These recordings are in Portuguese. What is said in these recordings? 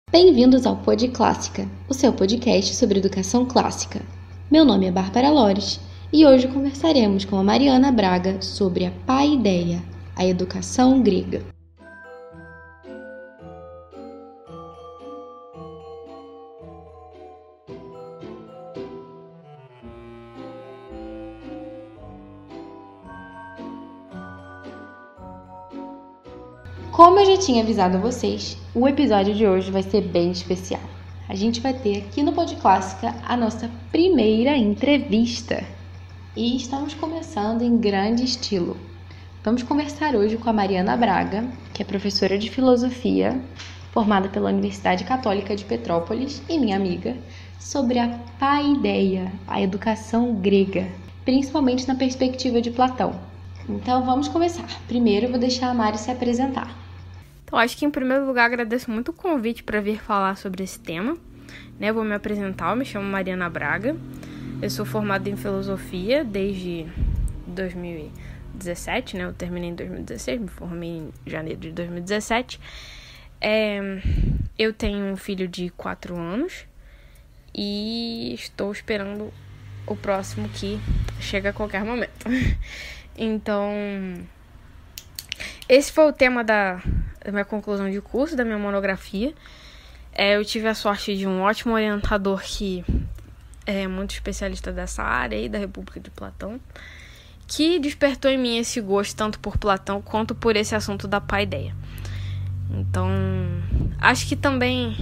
Bem-vindos ao Pod Clássica, o seu podcast sobre educação clássica. Meu nome é Bárbara Lores e hoje conversaremos com a Mariana Braga sobre a Paideia, a educação grega. Como eu já tinha avisado a vocês, o episódio de hoje vai ser bem especial. A gente vai ter aqui no Pod Clássica a nossa primeira entrevista. E estamos começando em grande estilo. Vamos conversar hoje com a Mariana Braga, que é professora de filosofia, formada pela Universidade Católica de Petrópolis e minha amiga, sobre a paideia, a educação grega, principalmente na perspectiva de Platão. Então vamos começar. Primeiro eu vou deixar a Mari se apresentar. Então, acho que em primeiro lugar agradeço muito o convite para vir falar sobre esse tema. Eu vou me apresentar, eu me chamo Mariana Braga, eu sou formada em filosofia desde 2017, eu terminei em 2016, me formei em janeiro de 2017. Eu tenho um filho de 4 anos e estou esperando o próximo que chega a qualquer momento. Então, esse foi o tema da minha conclusão de curso, da minha monografia. Eu tive a sorte de um ótimo orientador que é muito especialista dessa área aí, da República de Platão, que despertou em mim esse gosto tanto por Platão quanto por esse assunto da paideia. Então, acho que também,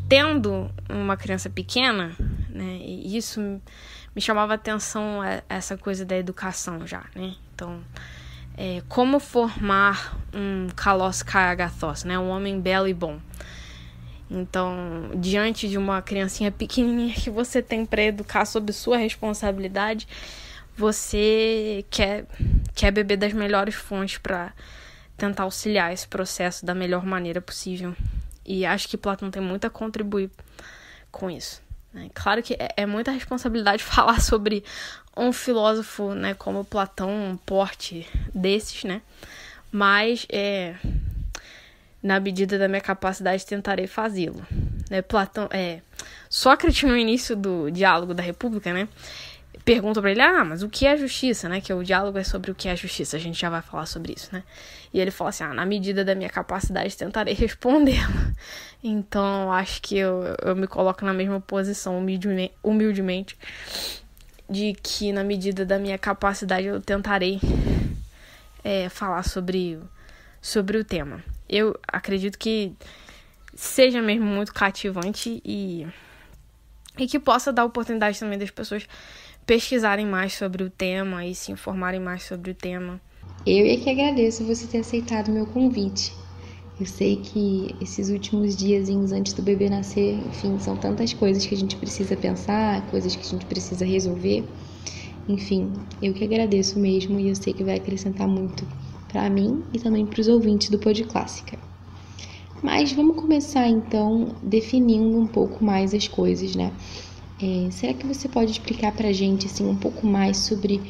tendo uma criança pequena, e isso me chamava a atenção essa coisa da educação já, Então, como formar um kalos kai agathos, um homem belo e bom. Então, diante de uma criancinha pequenininha que você tem para educar sob sua responsabilidade, você quer beber das melhores fontes para tentar auxiliar esse processo da melhor maneira possível. E acho que Platão tem muito a contribuir com isso. Claro que é muita responsabilidade falar sobre um filósofo, como Platão, um porte desses, mas na medida da minha capacidade tentarei fazê-lo. Platão, Sócrates, no início do diálogo da República, pergunta para ele, mas o que é justiça, Que o diálogo é sobre o que é justiça, a gente já vai falar sobre isso, E ele fala assim, na medida da minha capacidade tentarei respondê-lo. Então, acho que eu me coloco na mesma posição, humildemente, de que na medida da minha capacidade eu tentarei falar sobre o tema. Eu acredito que seja mesmo muito cativante e que possa dar oportunidade também das pessoas pesquisarem mais sobre o tema e se informarem mais sobre o tema. Eu é que agradeço você ter aceitado o meu convite. Eu sei que esses últimos diazinhos antes do bebê nascer, enfim, são tantas coisas que a gente precisa pensar, coisas que a gente precisa resolver. Enfim, eu que agradeço mesmo e eu sei que vai acrescentar muito para mim e também para os ouvintes do Pod Clássica. Mas vamos começar então definindo um pouco mais as coisas, será que você pode explicar pra gente assim, um pouco mais sobre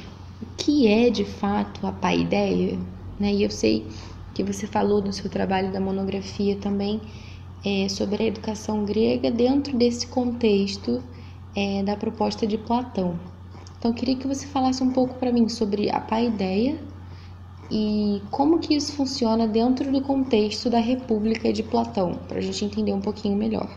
o que é de fato a paideia? E eu sei que você falou no seu trabalho da monografia também sobre a educação grega dentro desse contexto da proposta de Platão. Então eu queria que você falasse um pouco para mim sobre a paideia e como que isso funciona dentro do contexto da República de Platão, para a gente entender um pouquinho melhor.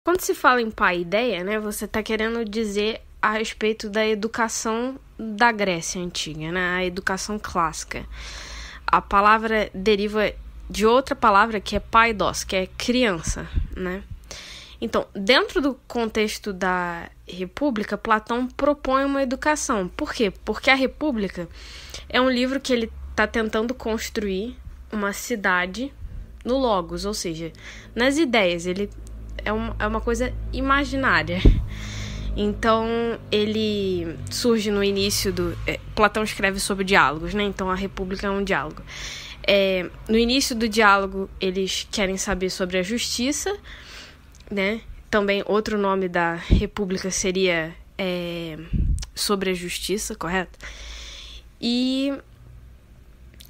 Quando se fala em paideia, você está querendo dizer a respeito da educação da Grécia Antiga, a educação clássica. A palavra deriva de outra palavra que é paidos, que é criança, Então, dentro do contexto da República, Platão propõe uma educação. Por quê? Porque a República é um livro que ele está tentando construir uma cidade no logos, ou seja, nas ideias. Ele é uma coisa imaginária. Então, ele surge no início do... Platão escreve sobre diálogos, Então, a República é um diálogo. No início do diálogo, eles querem saber sobre a justiça, Também, outro nome da República seria sobre a justiça, correto? E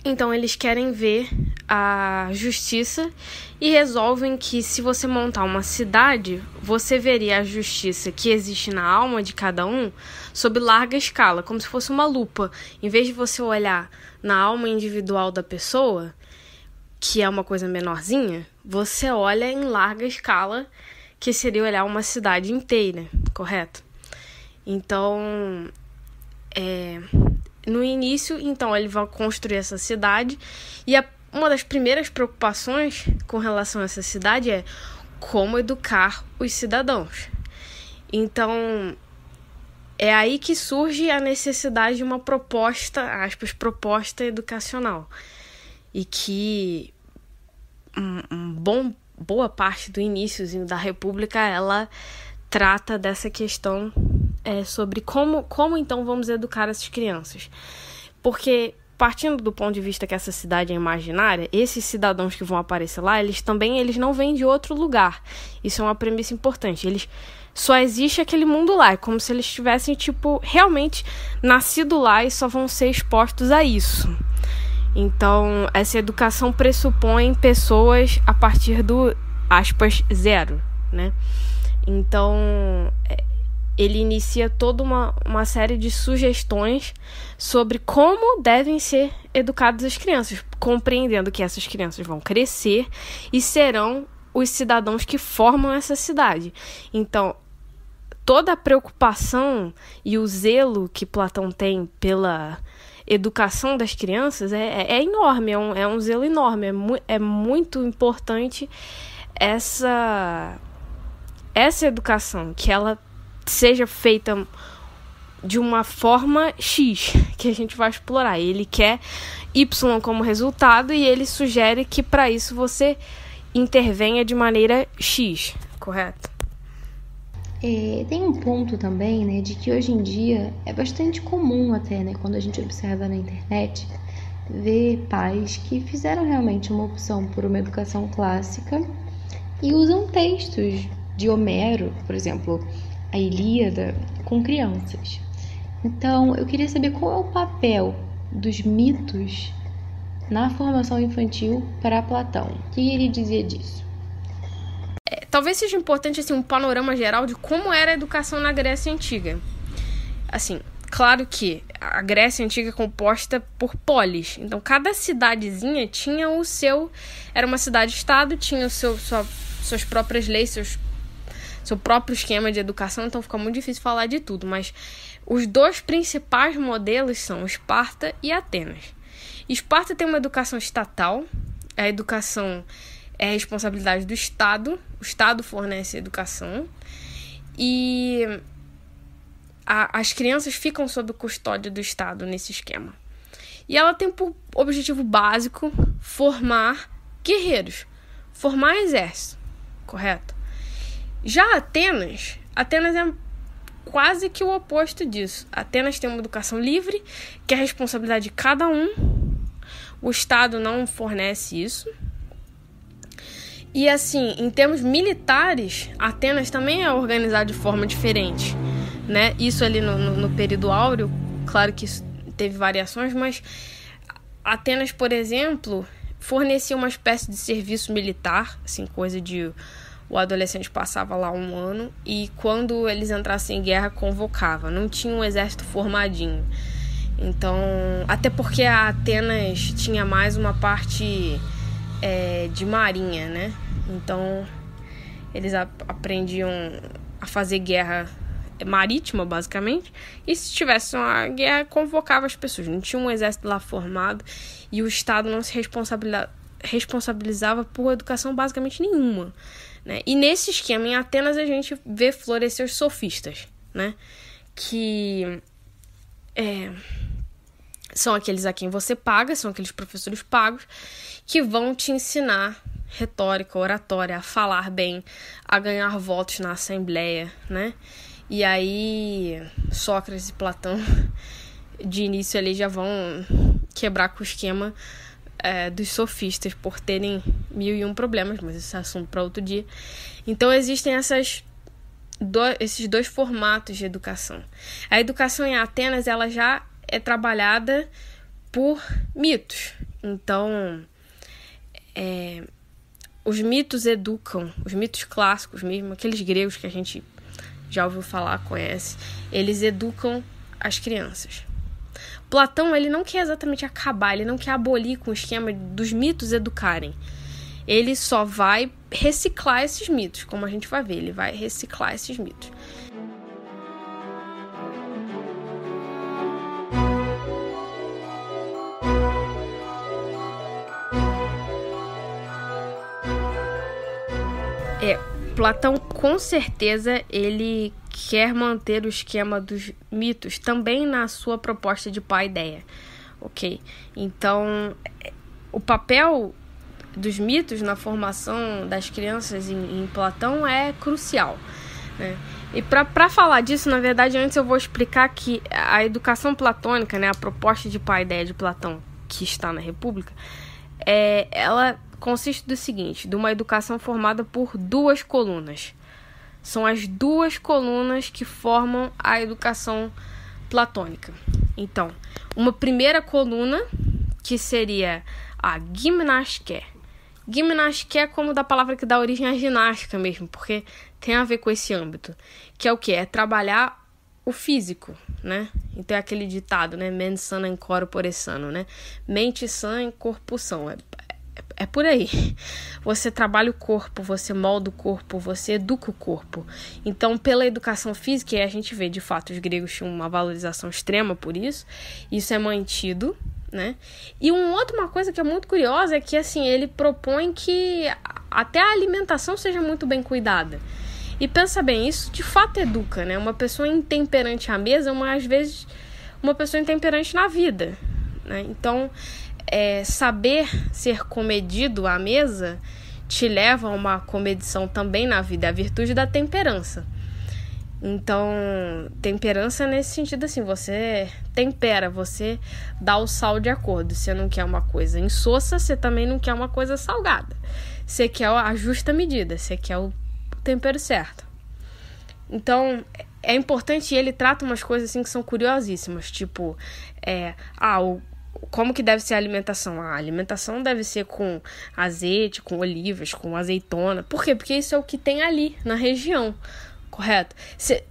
Então eles querem ver a justiça e resolvem que se você montar uma cidade, você veria a justiça que existe na alma de cada um sob larga escala, como se fosse uma lupa. Em vez de você olhar na alma individual da pessoa, que é uma coisa menorzinha, você olha em larga escala, que seria olhar uma cidade inteira, correto? Então, no início, então, ele vai construir essa cidade e uma das primeiras preocupações com relação a essa cidade é como educar os cidadãos. Então, é aí que surge a necessidade de uma proposta, aspas, proposta educacional. E que boa parte do iníciozinho da República, ela trata dessa questão sobre como então vamos educar essas crianças. Porque, partindo do ponto de vista que essa cidade é imaginária, esses cidadãos que vão aparecer lá, eles não vêm de outro lugar. Isso é uma premissa importante. Só existe aquele mundo lá. É como se eles tivessem, realmente nascido lá e só vão ser expostos a isso. Então, essa educação pressupõe pessoas a partir do, aspas, zero, né? Então, ele inicia toda uma série de sugestões sobre como devem ser educadas as crianças, compreendendo que essas crianças vão crescer e serão os cidadãos que formam essa cidade. Então, toda a preocupação e o zelo que Platão tem pela educação das crianças é enorme, é um zelo enorme, é muito importante essa educação, que ela seja feita de uma forma X, que a gente vai explorar. Ele quer Y como resultado e ele sugere que para isso você intervenha de maneira X, correto? Tem um ponto também, né, de que hoje em dia é bastante comum até, né, quando a gente observa na internet, ver pais que fizeram realmente uma opção por uma educação clássica e usam textos de Homero, por exemplo, a Ilíada, com crianças. Então, eu queria saber qual é o papel dos mitos na formação infantil para Platão. O que ele dizia disso? Talvez seja importante um panorama geral de como era a educação na Grécia Antiga. Claro que a Grécia Antiga é composta por polis. Então, cada cidadezinha tinha o seu... Era uma cidade-estado, tinha suas próprias leis, seu próprio esquema de educação. Então, fica muito difícil falar de tudo. Mas os dois principais modelos são Esparta e Atenas. Esparta tem uma educação estatal. A educação é responsabilidade do Estado. O Estado fornece a educação. E as crianças ficam sob custódia do Estado nesse esquema. E ela tem por objetivo básico formar guerreiros, formar exército, correto? Já Atenas é quase que o oposto disso. Atenas tem uma educação livre, que é a responsabilidade de cada um. O Estado não fornece isso. E em termos militares, Atenas também é organizada de forma diferente, né? Isso ali no período áureo, claro que isso teve variações, mas Atenas, por exemplo, fornecia uma espécie de serviço militar, coisa de... O adolescente passava lá 1 ano e quando eles entrassem em guerra, convocava. Não tinha um exército formadinho. Então, até porque a Atenas tinha mais uma parte de marinha, né? Então, eles aprendiam a fazer guerra marítima, basicamente. E se tivesse uma guerra, convocava as pessoas. Não tinha um exército lá formado e o Estado não se responsabilizava por educação basicamente nenhuma, né? E nesse esquema, em Atenas, a gente vê florescer os sofistas, né? Que são aqueles a quem você paga, são aqueles professores pagos que vão te ensinar retórica, oratória, a falar bem, a ganhar votos na assembleia, né? E aí, Sócrates e Platão, de início ali, já vão quebrar com o esquema dos sofistas por terem 1001 problemas, mas esse é assunto para outro dia. Então, existem esses dois formatos de educação. A educação em Atenas, ela já é trabalhada por mitos, Então, os mitos educam, os mitos clássicos mesmo, aqueles gregos que a gente já ouviu falar, conhece, eles educam as crianças. Platão, ele não quer exatamente acabar, ele não quer abolir com o esquema dos mitos educarem. Ele só vai reciclar esses mitos, como a gente vai ver, ele vai reciclar esses mitos. Platão, com certeza, ele quer manter o esquema dos mitos também na sua proposta de paideia, ok? Então, o papel dos mitos na formação das crianças em Platão é crucial, né? E para falar disso, na verdade, antes eu vou explicar que a educação platônica, né, a proposta de paideia de Platão, que está na República, ela consiste do seguinte, de uma educação formada por 2 colunas. São as 2 colunas que formam a educação platônica. Então, uma primeira coluna, que seria a gymnaské. Gymnaské é como da palavra que dá origem à ginástica mesmo, porque tem a ver com esse âmbito. Que é o quê? É trabalhar o físico, né? Então é aquele ditado, né? Mens sana in corpore sano, né? Mente sã em corpo são. É por aí. Você trabalha o corpo, você molda o corpo, você educa o corpo. Então, pela educação física, e a gente vê, de fato, os gregos tinham uma valorização extrema por isso. Isso é mantido, né? E uma coisa que é muito curiosa é que, assim, ele propõe que até a alimentação seja muito bem cuidada. E pensa bem, isso de fato educa, né? Uma pessoa intemperante à mesa, às vezes, uma pessoa intemperante na vida, né? Então, saber ser comedido à mesa te leva a uma comedição também na vida, a virtude da temperança. Então, temperança nesse sentido assim, você tempera, você dá o sal de acordo. Você não quer uma coisa insossa, você também não quer uma coisa salgada. Você quer a justa medida, você quer o tempero certo. Então, é importante, e ele trata umas coisas assim que são curiosíssimas, tipo, como que deve ser a alimentação? A alimentação deve ser com azeite, com olivas, com azeitona. Por quê? Porque isso é o que tem ali, na região, correto?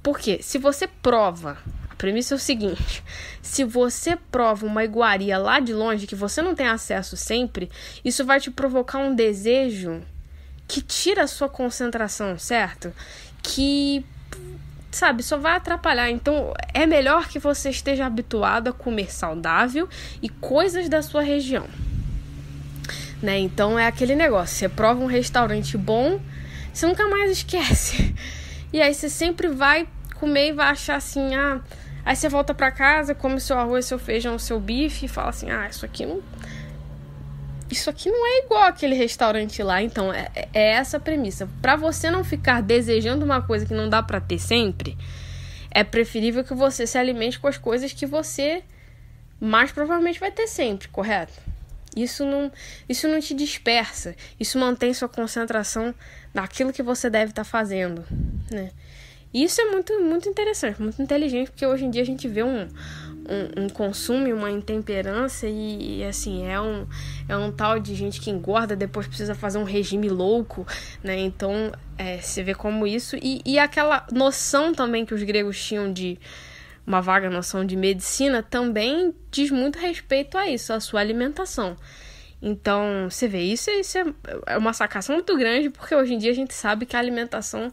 Por quê? Se você prova, a premissa é o seguinte, se você prova uma iguaria lá de longe, que você não tem acesso sempre, isso vai te provocar um desejo que tira a sua concentração, certo? Que, sabe, só vai atrapalhar. Então, é melhor que você esteja habituado a comer saudável e coisas da sua região, né? Então, é aquele negócio. Você prova um restaurante bom, você nunca mais esquece. E aí, você sempre vai comer e vai achar assim, Aí você volta pra casa, come seu arroz, seu feijão, seu bife e fala assim, isso aqui não é igual aquele restaurante lá. Então, é essa a premissa. Para você não ficar desejando uma coisa que não dá para ter sempre, é preferível que você se alimente com as coisas que você mais provavelmente vai ter sempre, correto? Isso não te dispersa. Isso mantém sua concentração naquilo que você deve estar fazendo, né? Isso é muito, muito interessante, muito inteligente, porque hoje em dia a gente vê um consumo e uma intemperança e assim, é um tal de gente que engorda, depois precisa fazer um regime louco, né? Então, você vê como isso, e aquela noção também que os gregos tinham de uma vaga noção de medicina também diz muito respeito a isso, a sua alimentação. Então, você vê, isso é uma sacação muito grande, porque hoje em dia a gente sabe que a alimentação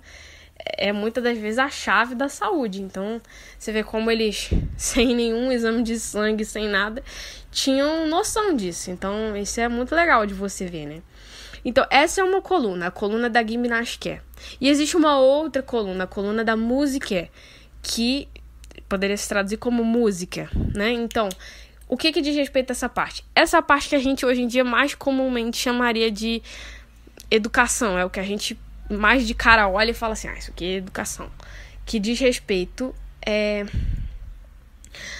é muitas das vezes a chave da saúde. Então, você vê como eles, sem nenhum exame de sangue, sem nada, tinham noção disso. Então, isso é muito legal de você ver, né? Então, essa é uma coluna, a coluna da gymnaské. E existe uma outra coluna, a coluna da musiké, que poderia se traduzir como música, né? Então, o que diz respeito a essa parte? Essa parte que a gente hoje em dia mais comumente chamaria de educação, é o que a gente mais de cara olha e fala assim, isso aqui é educação, que diz respeito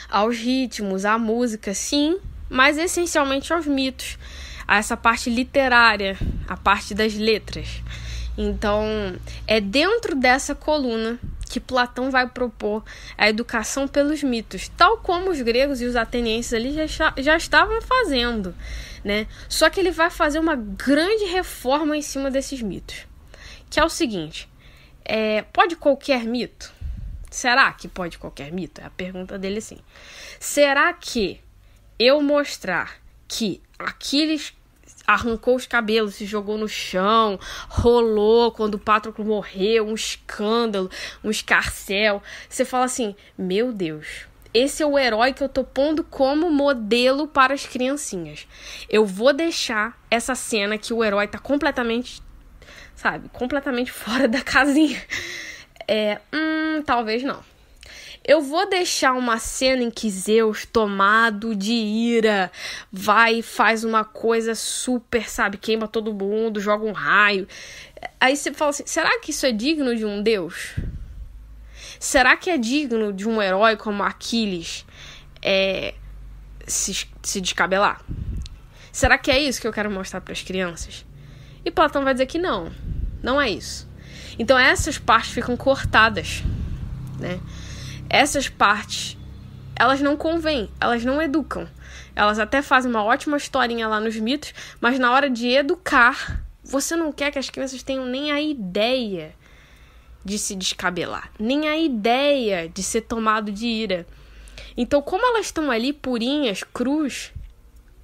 aos ritmos, à música, sim, mas essencialmente aos mitos, a essa parte literária, a parte das letras. Então, é dentro dessa coluna que Platão vai propor a educação pelos mitos, tal como os gregos e os atenienses ali já estavam fazendo, né? Só que ele vai fazer uma grande reforma em cima desses mitos, que é o seguinte: pode qualquer mito? Será que pode qualquer mito? É a pergunta dele, assim. Será que eu mostrar que Aquiles arrancou os cabelos, se jogou no chão, rolou quando o Patroclo morreu, um escândalo, um escarcéu, você fala assim, meu Deus, esse é o herói que eu tô pondo como modelo para as criancinhas. Eu vou deixar essa cena que o herói tá completamente, completamente fora da casinha. Talvez não. Eu vou deixar uma cena em que Zeus, tomado de ira, vai e faz uma coisa super, queima todo mundo, joga um raio. Aí você fala assim, será que isso é digno de um deus? Será que é digno de um herói como Aquiles se descabelar? Será que é isso que eu quero mostrar para as crianças? E Platão vai dizer que não é isso. Então essas partes ficam cortadas, né? Essas partes, elas não convêm, elas não educam. Elas até fazem uma ótima historinha lá nos mitos, mas na hora de educar, você não quer que as crianças tenham nem a ideia de se descabelar, nem a ideia de ser tomado de ira. Então, como elas estão ali purinhas, crus,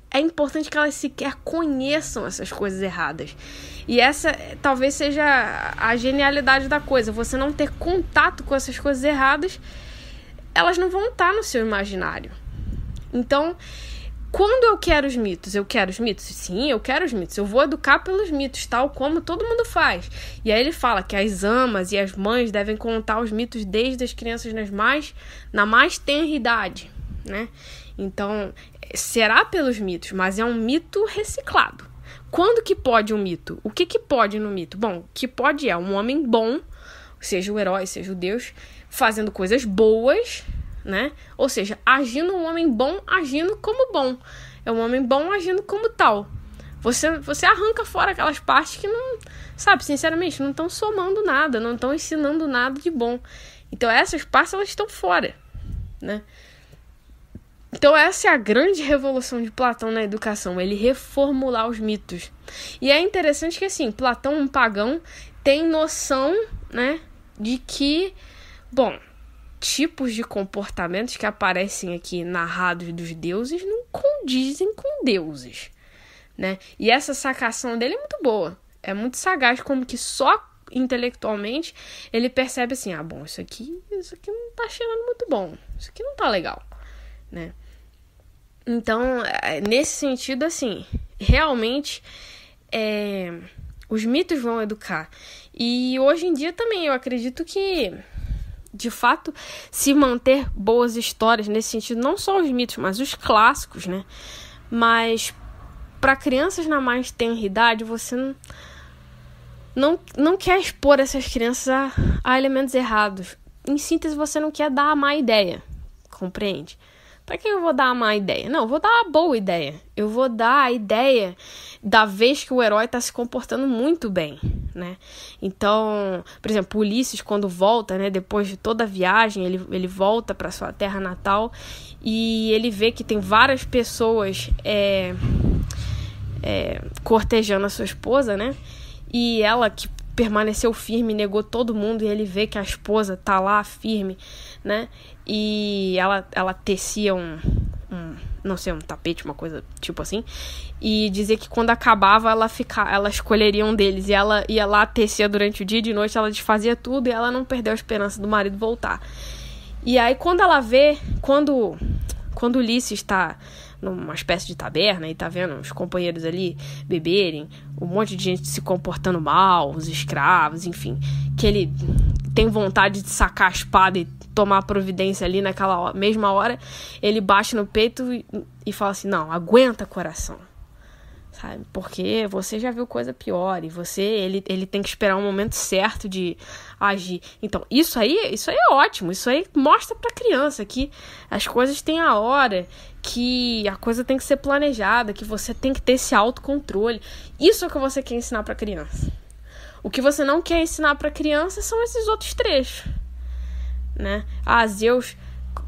é importante que elas sequer conheçam essas coisas erradas. E essa talvez seja a genialidade da coisa. Você não ter contato com essas coisas erradas, elas não vão estar no seu imaginário. Então, quando eu quero os mitos? Eu quero os mitos? Sim, eu quero os mitos. Eu vou educar pelos mitos, tal como todo mundo faz. E aí ele fala que as amas e as mães devem contar os mitos desde as crianças na mais tenra idade, né? Então, será pelos mitos, mas é um mito reciclado. Quando que pode um mito? O que pode no mito? Bom, o que pode é um homem bom, seja o herói, seja o deus, fazendo coisas boas, né? Ou seja, agindo um homem bom, agindo como bom. É um homem bom agindo como tal. Você arranca fora aquelas partes que não, sinceramente, não estão somando nada, não estão ensinando nada de bom. Então essas partes, elas estão fora, né? Então essa é a grande revolução de Platão na educação, ele reformular os mitos. E é interessante que, assim, Platão, um pagão, tem noção, né, de que, tipos de comportamentos que aparecem aqui narrados dos deuses não condizem com deuses, né? E essa sacação dele é muito boa, é muito sagaz, como que só intelectualmente ele percebe assim, isso aqui não tá cheirando muito bom, isso aqui não tá legal, né? Então, nesse sentido, assim, realmente os mitos vão educar. E hoje em dia também eu acredito que, de fato, se manter boas histórias nesse sentido, não só os mitos, mas os clássicos, né? Mas para crianças na mais tenra idade, você não quer expor essas crianças a elementos errados. Em síntese, você não quer dar a má ideia, compreende? Para que eu vou dar a má ideia? Não, eu vou dar a boa ideia. Eu vou dar a ideia da vez que o herói está se comportando muito bem, né? Então, por exemplo, Ulisses, quando volta, né, depois de toda a viagem, ele volta para sua terra natal e ele vê que tem várias pessoas cortejando a sua esposa, né? E ela que permaneceu firme, negou todo mundo, e ele vê que a esposa tá lá firme, né? E ela tecia não sei, um tapete, uma coisa tipo assim, e dizia que quando acabava ela escolheria um deles, e ela ia lá, tecia durante o dia e de noite, ela desfazia tudo e ela não perdeu a esperança do marido voltar. E aí quando ela vê, quando Ulisses está numa espécie de taberna e tá vendo os companheiros ali beberem, um monte de gente se comportando mal, os escravos, enfim, que ele tem vontade de sacar a espada e tomar providência ali naquela mesma hora, ele bate no peito e fala assim, não, aguenta, coração, sabe, porque você já viu coisa pior, e ele tem que esperar um momento certo de agir. Então, isso aí é ótimo, isso aí mostra pra criança que as coisas têm a hora, que a coisa tem que ser planejada, que você tem que ter esse autocontrole. Isso é o que você quer ensinar pra criança. O que você não quer ensinar pra criança são esses outros trechos, né? Zeus,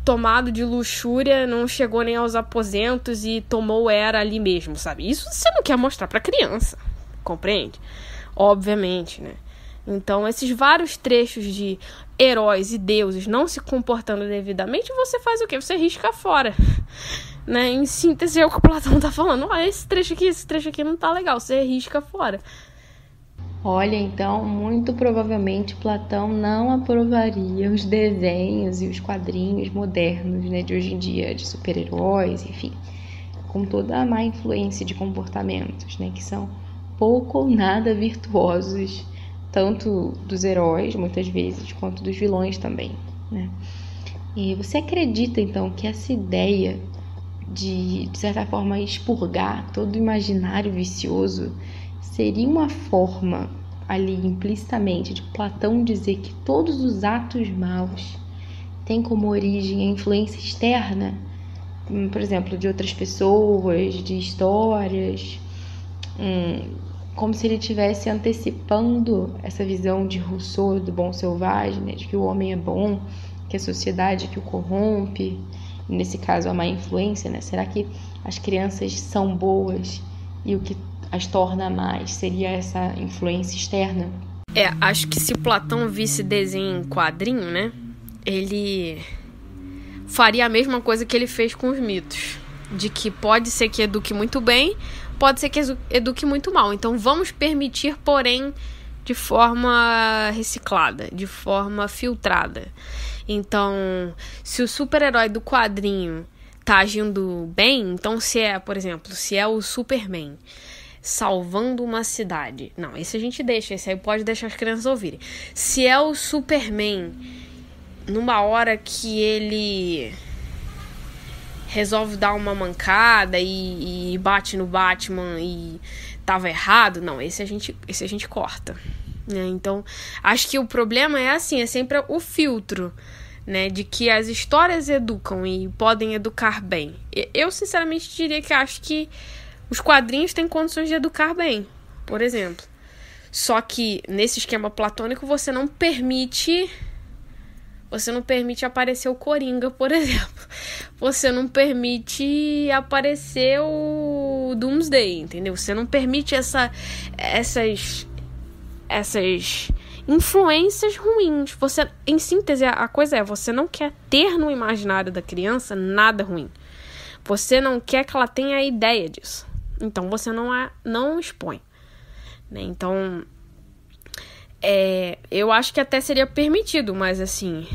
tomado de luxúria, não chegou nem aos aposentos e tomou Hera ali mesmo, sabe? Isso você não quer mostrar pra criança, compreende? Obviamente, né? Então, esses vários trechos de heróis e deuses não se comportando devidamente, você faz o quê? Você risca fora, né? Em síntese, é o que o Platão tá falando. Esse trecho aqui não tá legal, você risca fora. Olha, então, muito provavelmente Platão não aprovaria os desenhos e os quadrinhos modernos, né, de hoje em dia, de super-heróis, enfim, com toda a má influência de comportamentos, né, que são pouco ou nada virtuosos, tanto dos heróis, muitas vezes, quanto dos vilões também, né? E você acredita, então, que essa ideia de certa forma, expurgar todo o imaginário vicioso seria uma forma, ali implicitamente, de Platão dizer que todos os atos maus têm como origem a influência externa, por exemplo, de outras pessoas, de histórias, como se ele estivesse antecipando essa visão de Rousseau do bom selvagem, né, de que o homem é bom, que a sociedade que o corrompe, nesse caso a má influência, né? Será que as crianças são boas e o que as torna mais seria essa influência externa? Acho que se Platão visse desenho em quadrinho, né, ele faria a mesma coisa que ele fez com os mitos, de que pode ser que eduque muito bem, pode ser que eduque muito mal. Então vamos permitir, porém, de forma reciclada, de forma filtrada. Então, se o super-herói do quadrinho tá agindo bem, então por exemplo, se é o Superman salvando uma cidade. Não, esse a gente deixa, esse aí pode deixar as crianças ouvirem. Se é o Superman numa hora que ele resolve dar uma mancada e bate no Batman e tava errado, não, esse a gente corta, né? Então, acho que o problema é sempre o filtro, né, de que as histórias educam e podem educar bem. Eu sinceramente diria que acho que os quadrinhos têm condições de educar bem, por exemplo. Só que nesse esquema platônico você não permite aparecer o Coringa, por exemplo. Você não permite aparecer o Doomsday, entendeu? Você não permite essas influências ruins. Você, em síntese, a coisa você não quer ter no imaginário da criança nada ruim. Você não quer que ela tenha a ideia disso. Então, você não expõe, né? Então, eu acho que até seria permitido, mas assim,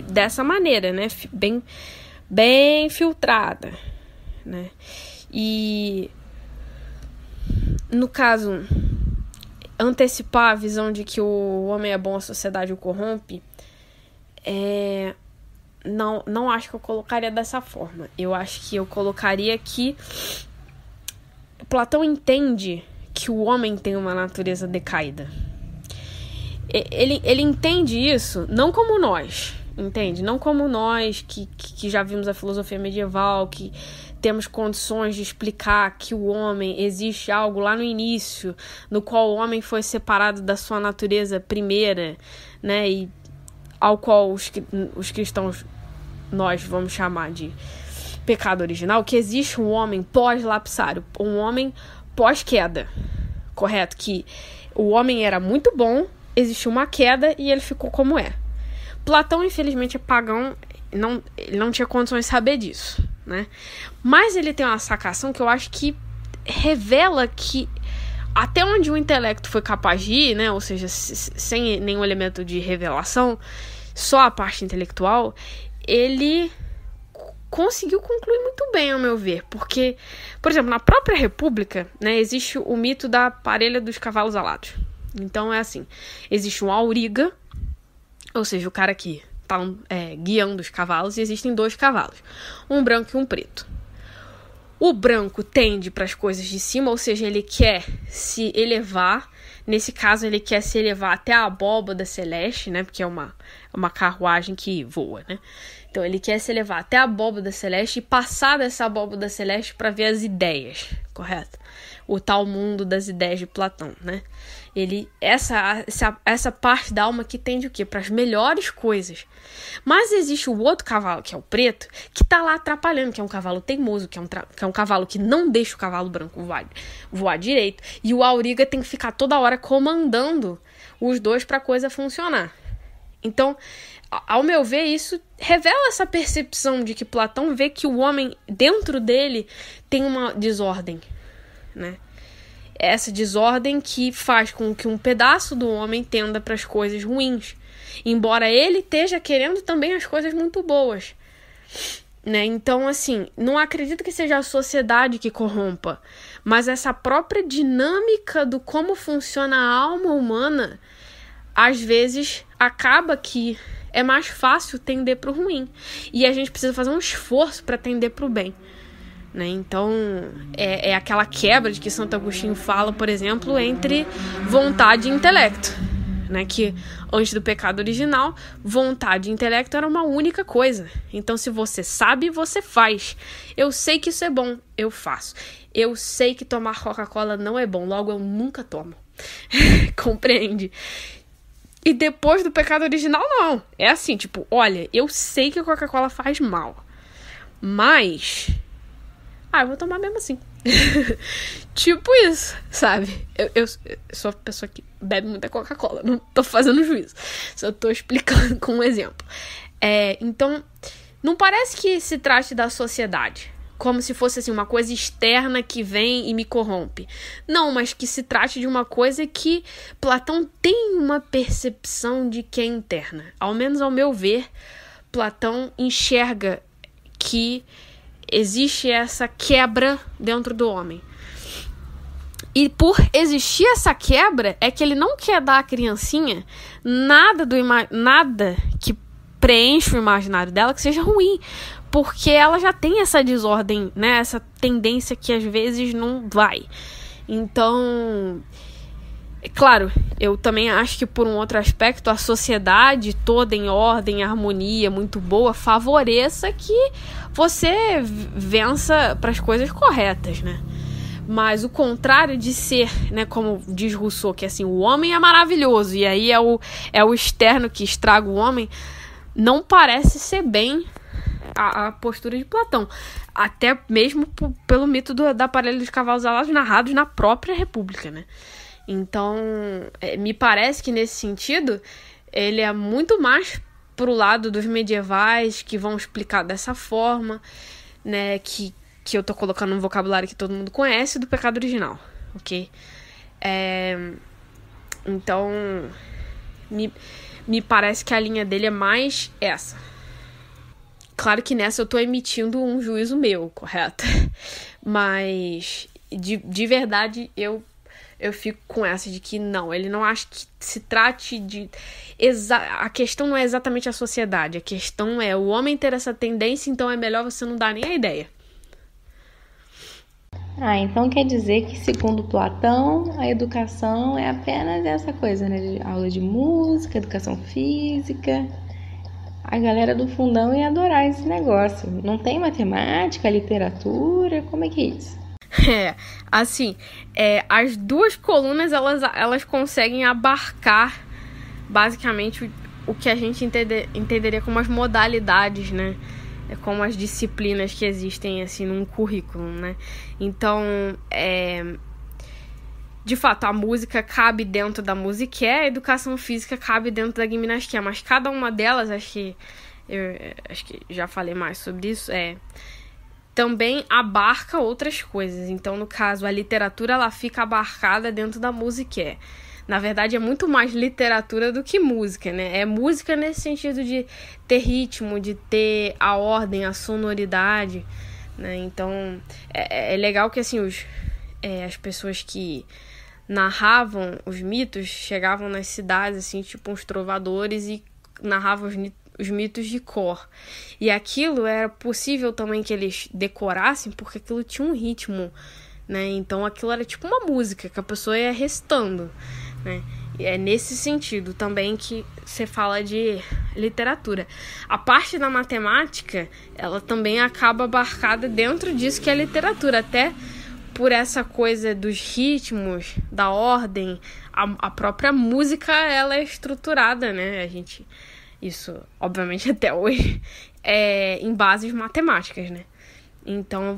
dessa maneira, né? Bem filtrada, né? E, no caso, antecipar a visão de que o homem é bom, a sociedade o corrompe, não acho que eu colocaria dessa forma. Eu acho que eu colocaria que Platão entende que o homem tem uma natureza decaída. Ele entende isso não como nós, entende? Não como nós que já vimos a filosofia medieval, que temos condições de explicar que o homem, existe algo lá no início, no qual o homem foi separado da sua natureza primeira, né? E ao qual os cristãos, nós vamos chamar de pecado original, que existe um homem pós-lapsário, um homem pós-queda, correto? Que o homem era muito bom, existiu uma queda e ele ficou como é. Platão, infelizmente, é pagão, ele não tinha condições de saber disso, né? Mas ele tem uma sacação que eu acho que revela que até onde o intelecto foi capaz de ir, né? Ou seja, sem nenhum elemento de revelação, só a parte intelectual, ele conseguiu concluir muito bem, ao meu ver. Porque, por exemplo, na própria República, né, existe o mito da parelha dos cavalos alados. Então, é assim, existe um auriga, ou seja, o cara que tá guiando os cavalos, e existem 2 cavalos, um branco e um preto. O branco tende para as coisas de cima, ou seja, ele quer se elevar. Nesse caso, ele quer se elevar até a abóbada celeste, né? Porque é uma carruagem que voa, né? Então ele quer se elevar até a abóbada celeste e passar dessa abóbada celeste para ver as ideias, correto? O tal mundo das ideias de Platão, né? Essa parte da alma que tende o quê? Para as melhores coisas. Mas existe o outro cavalo, que é o preto, que tá lá atrapalhando, que é um cavalo teimoso, que é um cavalo que não deixa o cavalo branco voar direito. E o Auriga tem que ficar toda hora comandando os dois para a coisa funcionar. Então, ao meu ver, isso revela essa percepção de que Platão vê que o homem, dentro dele, tem uma desordem, né? Essa desordem que faz com que um pedaço do homem tenda para as coisas ruins, embora ele esteja querendo também as coisas muito boas, né? Então, assim, não acredito que seja a sociedade que corrompa, mas essa própria dinâmica do como funciona a alma humana, às vezes, acaba que é mais fácil tender para o ruim. E a gente precisa fazer um esforço para tender para o bem, né? Então, é aquela quebra de que Santo Agostinho fala, por exemplo, entre vontade e intelecto, né? Que antes do pecado original, vontade e intelecto era uma única coisa. Então, se você sabe, você faz. Eu sei que isso é bom, eu faço. Eu sei que tomar Coca-Cola não é bom, logo eu nunca tomo. Compreende? E depois do pecado original, não. É assim, tipo, olha, eu sei que a Coca-Cola faz mal, mas eu vou tomar mesmo assim. Tipo isso, sabe? Eu sou a pessoa que bebe muita Coca-Cola. Não tô fazendo juízo. Só tô explicando com um exemplo. Então, não parece que se trate da sociedade como se fosse assim, uma coisa externa que vem e me corrompe. Não, mas que se trate de uma coisa que Platão tem uma percepção de que é interna. Ao menos ao meu ver, Platão enxerga que existe essa quebra dentro do homem. E por existir essa quebra, é que ele não quer dar à criancinha nada que preenche o imaginário dela que seja ruim. Porque ela já tem essa desordem, né? Essa tendência que às vezes não vai. Então, é claro, eu também acho que por um outro aspecto, a sociedade toda em ordem, harmonia, muito boa, favoreça que você vença para as coisas corretas, né? Mas o contrário de ser, né, como diz Rousseau, que assim, o homem é maravilhoso e aí é o externo que estraga o homem, não parece ser bem a postura de Platão. Até mesmo pelo mito da parelha dos cavalos alados narrados na própria República, né? Então, me parece que nesse sentido, ele é muito mais pro lado dos medievais, que vão explicar dessa forma, né? Que eu tô colocando um vocabulário que todo mundo conhece, do pecado original, ok? Então, me parece que a linha dele é mais essa. Claro que nessa eu tô emitindo um juízo meu, correto? Mas, de verdade, eu fico com essa de que não, ele não acha que se trate de... A questão não é exatamente a sociedade, a questão é o homem ter essa tendência, então é melhor você não dar nem a ideia. Então quer dizer que, segundo Platão, a educação é apenas essa coisa, né? De aula de música, educação física. A galera do fundão ia adorar esse negócio. Não tem matemática, literatura, como é que é isso? As duas colunas, elas conseguem abarcar, basicamente, o que a gente entenderia como as modalidades, né? Como as disciplinas que existem, assim, num currículo, né? Então, de fato, a música cabe dentro da musique, a educação física cabe dentro da gimnastique, mas cada uma delas, acho que já falei mais sobre isso, também abarca outras coisas. Então, no caso, a literatura, ela fica abarcada dentro da musique. Na verdade, é muito mais literatura do que música, né? É música nesse sentido de ter ritmo, de ter a ordem, a sonoridade, né? Então, é legal que, assim, as pessoas que narravam os mitos chegavam nas cidades, assim, tipo uns trovadores, e narravam os mitos de cor. E aquilo era possível também que eles decorassem, porque aquilo tinha um ritmo, né? Então, aquilo era tipo uma música que a pessoa ia recitando, né? é nesse sentido também que você fala de literatura. A parte da matemática, ela também acaba abarcada dentro disso que é literatura, até por essa coisa dos ritmos, da ordem, a própria música, ela é estruturada, né? Isso, obviamente, até hoje, é em bases matemáticas, né? Então,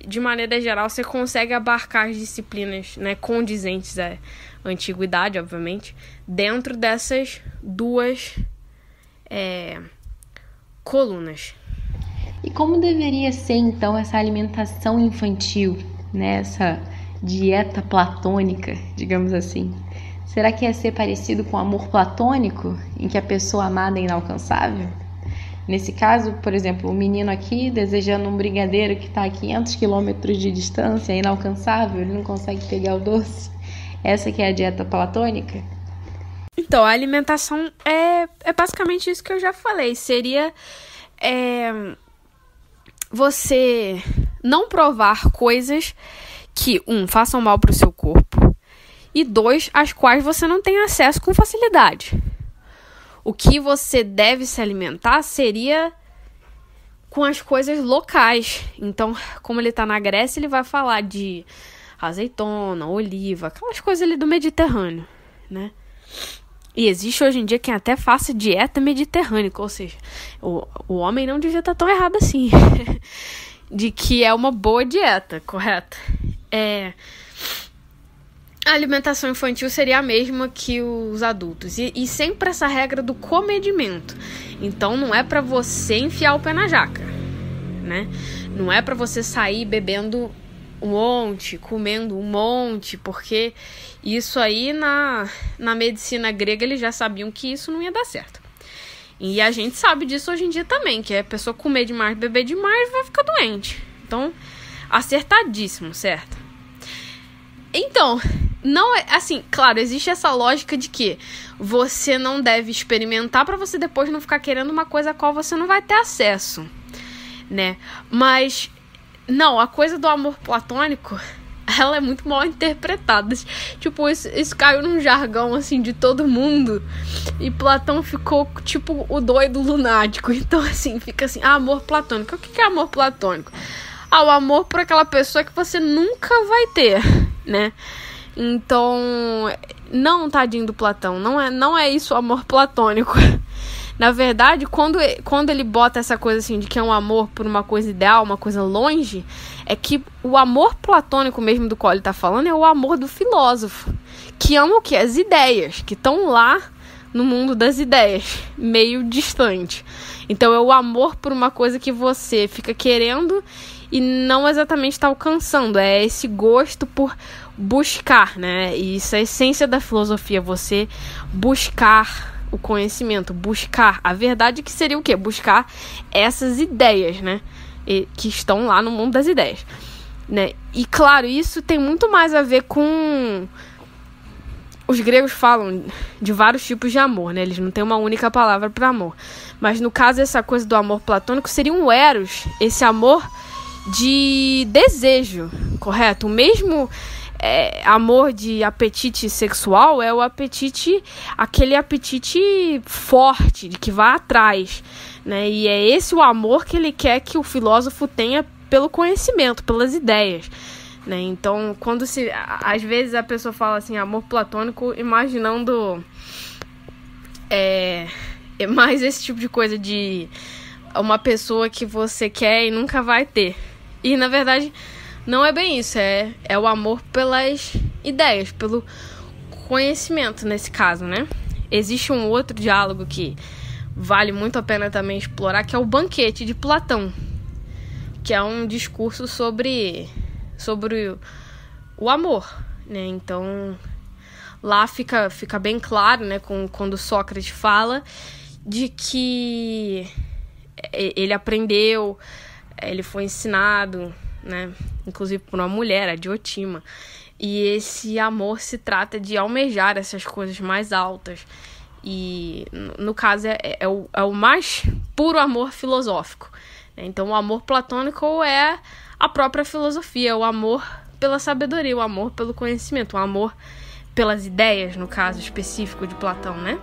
de maneira geral, você consegue abarcar as disciplinas, né, condizentes à antiguidade, obviamente, dentro dessas duas colunas. E como deveria ser, então, essa alimentação infantil, né? Essa dieta platônica, digamos assim? Será que ia ser parecido com o amor platônico, em que a pessoa amada é inalcançável? Nesse caso, por exemplo, o menino aqui desejando um brigadeiro que está a 500 quilômetros de distância, é inalcançável, ele não consegue pegar o doce. Essa que é a dieta platônica? Então, a alimentação é basicamente isso que eu já falei. Seria você não provar coisas que, façam mal para o seu corpo, e 2, as quais você não tem acesso com facilidade. O que você deve se alimentar seria com as coisas locais. Então, como ele está na Grécia, ele vai falar de azeitona, oliva, aquelas coisas ali do Mediterrâneo, né? E existe hoje em dia quem até faça dieta mediterrânica, ou seja, o homem não devia estar tão errado assim. De que é uma boa dieta, correto? A alimentação infantil seria a mesma que os adultos. E sempre essa regra do comedimento. Então, não é pra você enfiar o pé na jaca, né? Não é pra você sair bebendo um monte, comendo um monte, porque isso aí na medicina grega eles já sabiam que isso não ia dar certo. E a gente sabe disso hoje em dia também, que a pessoa comer demais, beber demais, vai ficar doente. Então, acertadíssimo, certo? Então, não é assim, claro, existe essa lógica de que você não deve experimentar para você depois não ficar querendo uma coisa a qual você não vai ter acesso, né? Mas não, a coisa do amor platônico, ela é muito mal interpretada. Tipo, isso caiu num jargão, assim, de todo mundo. E Platão ficou, tipo, o doido lunático. Então, assim, fica assim, amor platônico. O que é amor platônico? O amor por aquela pessoa que você nunca vai ter, né? Então, não, tadinho do Platão. Não é isso o amor platônico. Na verdade, quando ele bota essa coisa assim de que é um amor por uma coisa ideal, uma coisa longe, é que o amor platônico mesmo do qual ele tá falando é o amor do filósofo, que ama o quê? As ideias, que estão lá no mundo das ideias, meio distante. Então é o amor por uma coisa que você fica querendo e não exatamente está alcançando. É esse gosto por buscar, né? E isso é a essência da filosofia, você buscar o conhecimento, buscar a verdade, que seria o quê? Buscar essas ideias, né? Que estão lá no mundo das ideias, né? E claro, isso tem muito mais a ver com... Os gregos falam de vários tipos de amor, né? Eles não têm uma única palavra para amor. Mas no caso, essa coisa do amor platônico seria um eros, esse amor de desejo, correto? O mesmo amor de apetite sexual é o apetite, aquele apetite forte, de que vai atrás, né? E é esse o amor que ele quer que o filósofo tenha pelo conhecimento, pelas ideias, né? Então, às vezes a pessoa fala assim, amor platônico, imaginando mais esse tipo de coisa de uma pessoa que você quer e nunca vai ter. E, na verdade, não é bem isso. É o amor pelas ideias, pelo conhecimento, nesse caso, né? Existe um outro diálogo que vale muito a pena também explorar, que é o Banquete de Platão, que é um discurso sobre o amor, né? Então, lá fica bem claro, né, quando Sócrates fala de que ele aprendeu, ele foi ensinado, né, inclusive por uma mulher, a Diotima, e esse amor se trata de almejar essas coisas mais altas, e no caso é o mais puro amor filosófico, né? Então o amor platônico é a própria filosofia, o amor pela sabedoria, o amor pelo conhecimento, o amor pelas ideias, no caso específico de Platão, né?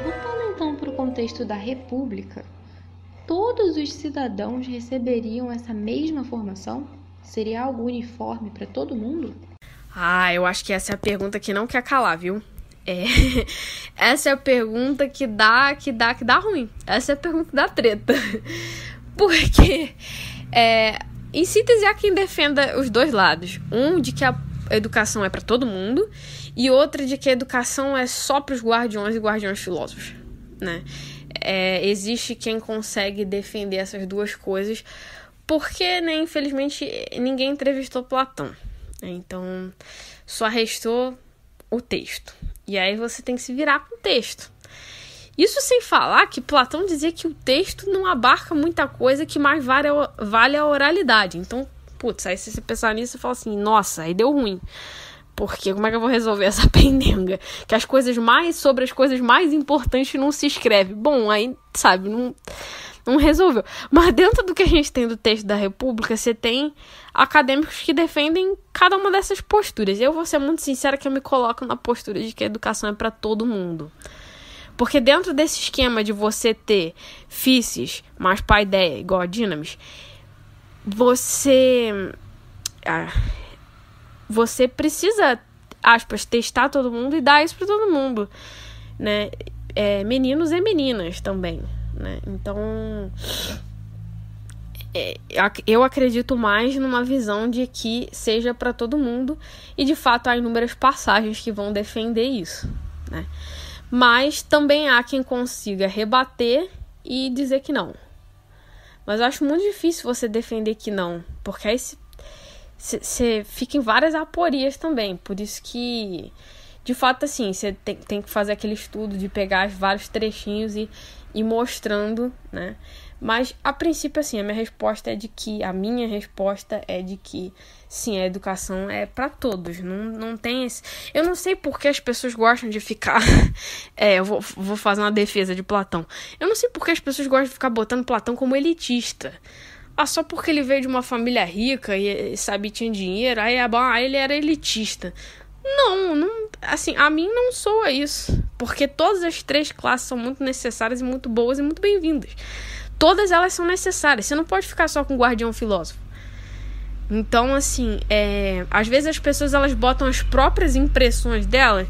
Voltando então para o contexto da República, todos os cidadãos receberiam essa mesma formação? Seria algo uniforme para todo mundo? Eu acho que essa é a pergunta que não quer calar, viu? Essa é a pergunta que dá ruim. Essa é a pergunta da treta. Porque, em síntese, há quem defenda os dois lados. Um de que a educação é para todo mundo e outra de que a educação é só para os guardiões e guardiões filósofos, né? Existe quem consegue defender essas duas coisas porque, né, infelizmente, ninguém entrevistou Platão. Então, só restou o texto. E aí você tem que se virar com o texto. Isso sem falar que Platão dizia que o texto não abarca muita coisa, que mais vale a oralidade. Então, aí se você pensar nisso, você fala assim, nossa, aí deu ruim. Porque como é que eu vou resolver essa pendenga? Que sobre as coisas mais importantes não se escreve. Bom, aí, sabe, não resolveu. Mas dentro do que a gente tem do texto da República, você tem acadêmicos que defendem cada uma dessas posturas. Eu vou ser muito sincera que eu me coloco na postura de que a educação é para todo mundo. Porque dentro desse esquema de você ter físis mais paideia igual a dinamis, você precisa, aspas, testar todo mundo e dar isso para todo mundo, né? Meninos e meninas também, né? Então, eu acredito mais numa visão de que seja para todo mundo e, de fato, há inúmeras passagens que vão defender isso, né? Mas também há quem consiga rebater e dizer que não. Mas eu acho muito difícil você defender que não, porque aí você fica em várias aporias também. Por isso que, de fato, assim, você tem que fazer aquele estudo de pegar vários trechinhos e ir mostrando, né? Mas, a princípio, assim, a minha resposta é de que, sim, a educação é para todos. Não tem esse... Eu não sei por que as pessoas gostam de ficar... eu vou fazer uma defesa de Platão. Eu não sei por que as pessoas gostam de ficar botando Platão como elitista. Só porque ele veio de uma família rica e, sabe, tinha dinheiro, aí ele era elitista. Não, assim, a mim não soa isso. Porque todas as três classes são muito necessárias e muito boas e muito bem-vindas. Todas elas são necessárias. Você não pode ficar só com o guardião filósofo. Então, assim, às vezes as pessoas elas botam as próprias impressões delas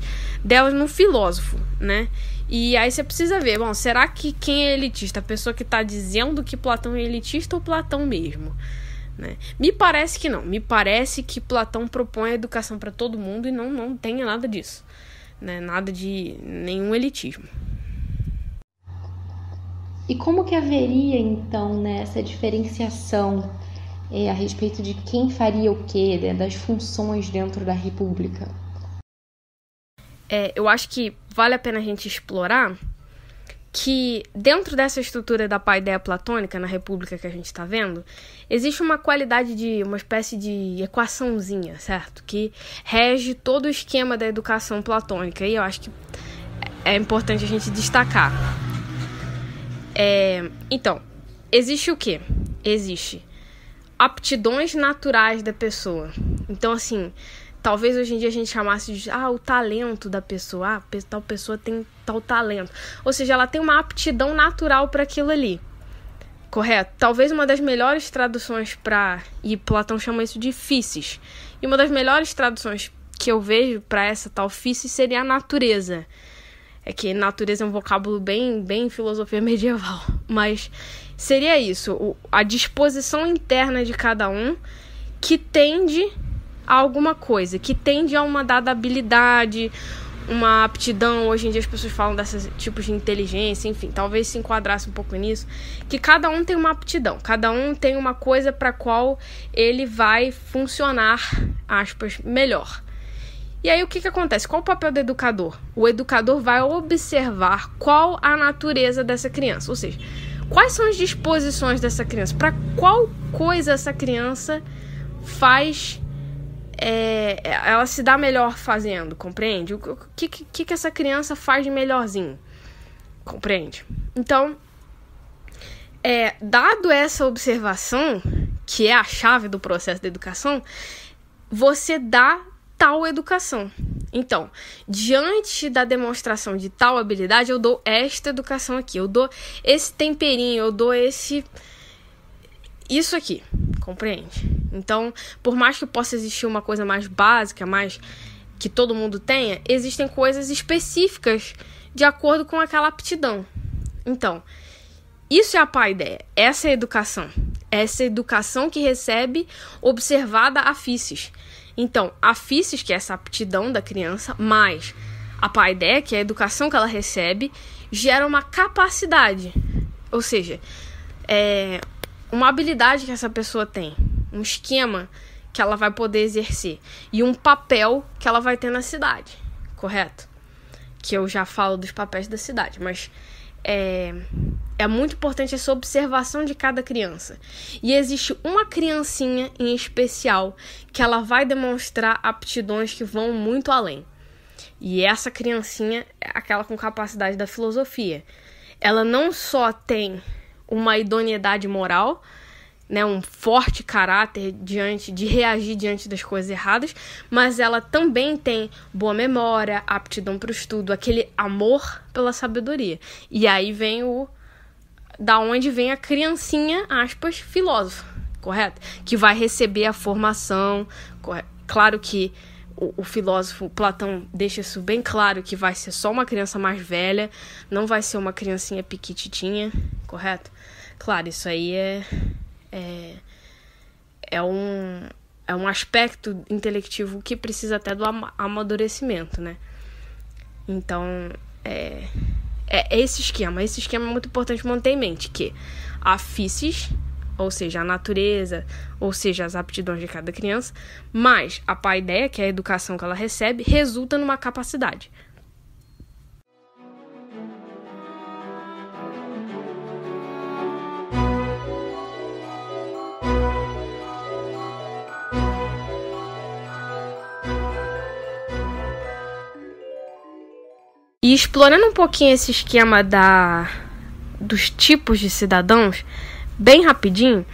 no filósofo, né? E aí você precisa ver, bom, será que quem é elitista? A pessoa que está dizendo que Platão é elitista ou Platão mesmo? Né? Me parece que não. Me parece que Platão propõe a educação para todo mundo e não tenha nada disso, né? Nada de nenhum elitismo. E como que haveria, então, né, essa diferenciação a respeito de quem faria o quê, né, das funções dentro da República? Eu acho que vale a pena a gente explorar que dentro dessa estrutura da paideia platônica, na República que a gente está vendo, existe uma qualidade de uma espécie de equaçãozinha, certo? Que rege todo o esquema da educação platônica. E eu acho que é importante a gente destacar. Então, existe o quê? Existe aptidões naturais da pessoa. Então, assim, talvez hoje em dia a gente chamasse de o talento da pessoa. Tal pessoa tem tal talento. Ou seja, ela tem uma aptidão natural para aquilo ali. Correto? Talvez uma das melhores traduções e Platão chama isso de physis. E uma das melhores traduções que eu vejo para essa tal physis seria a natureza. É que natureza é um vocábulo bem filosofia medieval. Mas seria isso. A disposição interna de cada um que tende a alguma coisa. Que tende a uma dada habilidade, uma aptidão. Hoje em dia as pessoas falam desses tipos de inteligência. Enfim, talvez se enquadrasse um pouco nisso. Que cada um tem uma aptidão. Cada um tem uma coisa para a qual ele vai funcionar, aspas, melhor. E aí o que acontece? Qual o papel do educador? O educador vai observar qual a natureza dessa criança. Ou seja, quais são as disposições dessa criança? Para qual coisa essa criança faz... ela se dá melhor fazendo, compreende? O que essa criança faz de melhorzinho? Compreende? Então, Dado essa observação, que é a chave do processo da educação, você dá tal educação. Então, diante da demonstração de tal habilidade, eu dou esta educação aqui, eu dou esse temperinho, eu dou isso aqui, compreende? Então, por mais que possa existir uma coisa mais básica, mais que todo mundo tenha, existem coisas específicas de acordo com aquela aptidão. Então, isso é a paideia, essa é a educação. Essa educação que recebe observada a físis. Então, a físis, que é essa aptidão da criança, mais a paideia, que é a educação que ela recebe, gera uma capacidade. Ou seja, uma habilidade que essa pessoa tem, um esquema que ela vai poder exercer e um papel que ela vai ter na cidade, correto? Que eu já falo dos papéis da cidade, mas é muito importante essa observação de cada criança. E existe uma criancinha em especial que ela vai demonstrar aptidões que vão muito além. E essa criancinha é aquela com capacidade da filosofia. Ela não só tem uma idoneidade moral, né, um forte caráter de reagir diante das coisas erradas, mas ela também tem boa memória, aptidão para o estudo, aquele amor pela sabedoria. E aí vem da onde vem a criancinha, aspas, filósofa, correto? Que vai receber a formação, correto? Claro que o filósofo Platão deixa isso bem claro, que vai ser só uma criança mais velha, não vai ser uma criancinha piquititinha, correto? Claro, isso aí é um aspecto intelectivo que precisa até do amadurecimento, né? Então, esse esquema. Esse esquema é muito importante manter em mente, que a físis, ou seja, a natureza, ou seja, as aptidões de cada criança, mais a paideia, que é a educação que ela recebe, resulta numa capacidade. E explorando um pouquinho esse esquema dos tipos de cidadãos, bem rapidinho,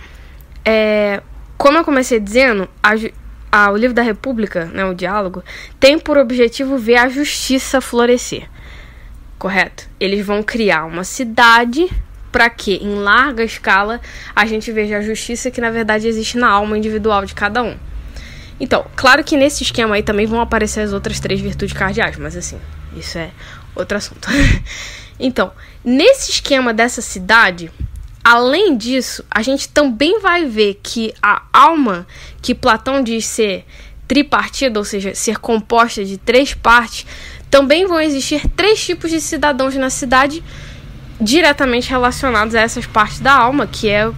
como eu comecei dizendo, o livro da República, né, o Diálogo, tem por objetivo ver a justiça florescer, correto? Eles vão criar uma cidade para que, em larga escala, a gente veja a justiça que, na verdade, existe na alma individual de cada um. Então, claro que nesse esquema aí também vão aparecer as outras 3 virtudes cardeais, mas assim, isso é outro assunto. Então, nesse esquema dessa cidade, além disso, a gente também vai ver que a alma, que Platão diz ser tripartida, ou seja, ser composta de 3 partes, também vão existir 3 tipos de cidadãos na cidade diretamente relacionados a essas partes da alma, que é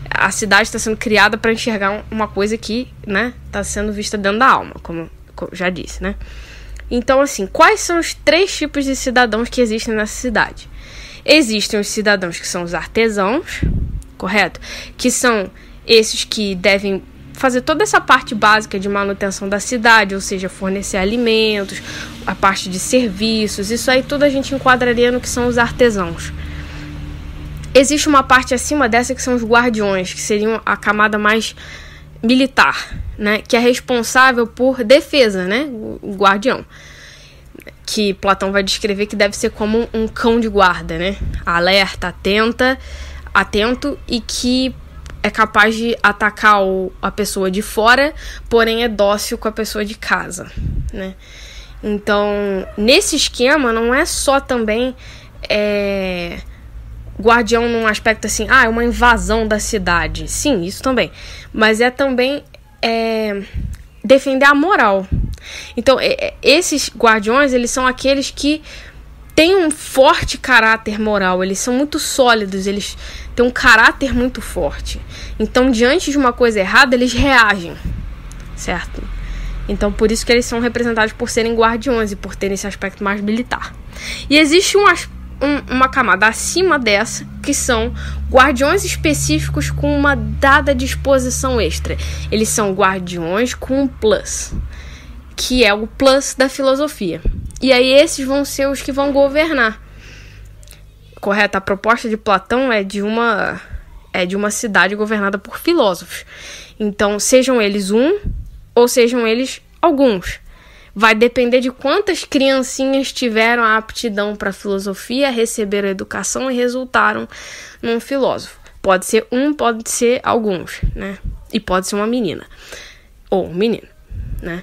a cidade está sendo criada para enxergar uma coisa que, né, está sendo vista dentro da alma, como já disse, né? Então, assim, quais são os 3 tipos de cidadãos que existem nessa cidade? Existem os cidadãos que são os artesãos, correto? Que são esses que devem fazer toda essa parte básica de manutenção da cidade, ou seja, fornecer alimentos, a parte de serviços, isso aí tudo a gente enquadraria no que são os artesãos. Existe uma parte acima dessa que são os guardiões, que seriam a camada mais militar, né, que é responsável por defesa, né, o guardião, que Platão vai descrever que deve ser como um cão de guarda, né, alerta, atento e que é capaz de atacar a pessoa de fora, porém é dócil com a pessoa de casa, né. Então, nesse esquema não é só também guardião num aspecto assim, é uma invasão da cidade. Sim, isso também. Mas é também defender a moral. Então, esses guardiões, eles são aqueles que têm um forte caráter moral. Eles são muito sólidos, eles têm um caráter muito forte. Então, diante de uma coisa errada, eles reagem, certo? Então, por isso que eles são representados por serem guardiões e por terem esse aspecto mais militar. E existe uma camada acima dessa, que são guardiões específicos com uma dada disposição extra. Eles são guardiões com um plus, que é o plus da filosofia. E aí esses vão ser os que vão governar. correto? A proposta de Platão é de uma cidade governada por filósofos. Então, sejam eles um ou sejam eles alguns. Vai depender de quantas criancinhas tiveram a aptidão para a filosofia, receberam a educação e resultaram num filósofo. Pode ser um, pode ser alguns, né? E pode ser uma menina. Ou um menino, né?